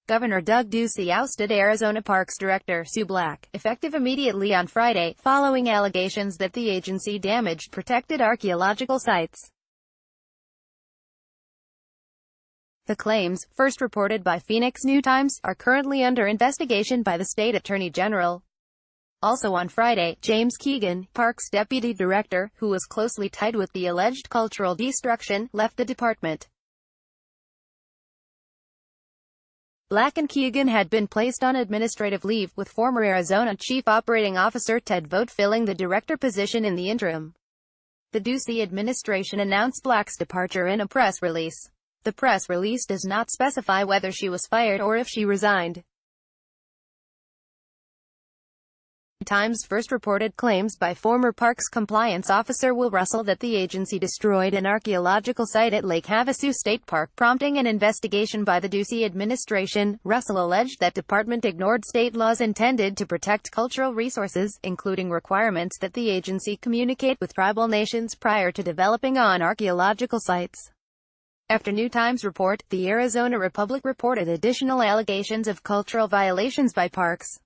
Governor Doug Ducey ousted Arizona Parks Director Sue Black, effective immediately on Friday, following allegations that the agency damaged protected archaeological sites. The claims, first reported by Phoenix News Times, are currently under investigation by the state attorney general. Also on Friday, James Keegan, Parks deputy director, who was closely tied with the alleged cultural destruction, left the department. Black and Keegan had been placed on administrative leave, with former Arizona Chief Operating Officer Ted Vogt filling the director position in the interim. The Ducey administration announced Black's departure in a press release. The press release does not specify whether she was fired or if she resigned. Times first reported claims by former Parks Compliance Officer Will Russell that the agency destroyed an archaeological site at Lake Havasu State Park, prompting an investigation by the Ducey administration. Russell alleged that department ignored state laws intended to protect cultural resources, including requirements that the agency communicate with tribal nations prior to developing on archaeological sites. After New Times report, the Arizona Republic reported additional allegations of cultural violations by Parks.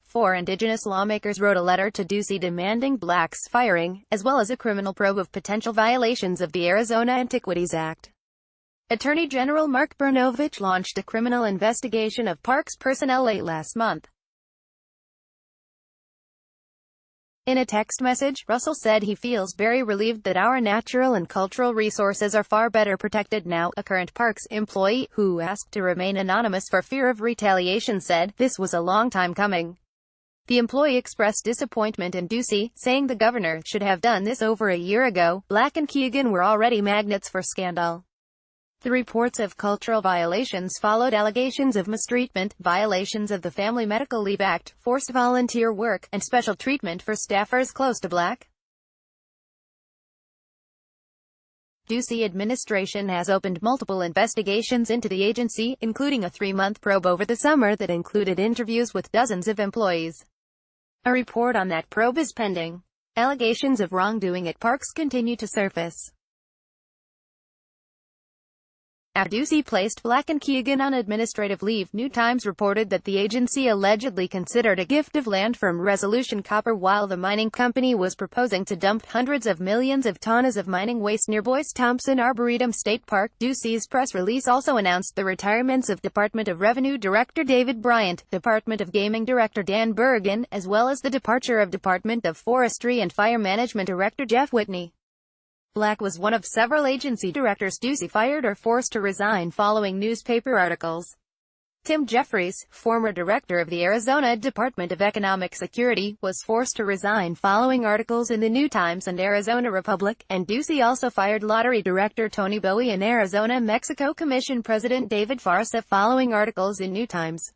4 indigenous lawmakers wrote a letter to Ducey demanding Black's firing, as well as a criminal probe of potential violations of the Arizona Antiquities Act. Attorney General Mark Brnovich launched a criminal investigation of Parks personnel late last month. In a text message, Russell said he feels very relieved that our natural and cultural resources are far better protected now. A current Parks employee, who asked to remain anonymous for fear of retaliation, said, "This was a long time coming." The employee expressed disappointment in Ducey, saying the governor should have done this over a year ago. Black and Keegan were already magnets for scandal. The reports of cultural violations followed allegations of mistreatment, violations of the Family Medical Leave Act, forced volunteer work, and special treatment for staffers close to Black. Ducey administration has opened multiple investigations into the agency, including a 3-month probe over the summer that included interviews with dozens of employees. A report on that probe is pending. Allegations of wrongdoing at Parks continue to surface. After Ducey placed Black and Keegan on administrative leave, New Times reported that the agency allegedly considered a gift of land from Resolution Copper while the mining company was proposing to dump hundreds of millions of tons of mining waste near Boyce Thompson Arboretum State Park. Ducey's press release also announced the retirements of Department of Revenue Director David Bryant, Department of Gaming Director Dan Bergen, as well as the departure of Department of Forestry and Fire Management Director Jeff Whitney. Black was one of several agency directors Ducey fired or forced to resign following newspaper articles. Tim Jeffries, former director of the Arizona Department of Economic Security, was forced to resign following articles in the New Times and Arizona Republic, and Ducey also fired lottery director Tony Bowie and Arizona Mexico Commission President David Farsa following articles in New Times.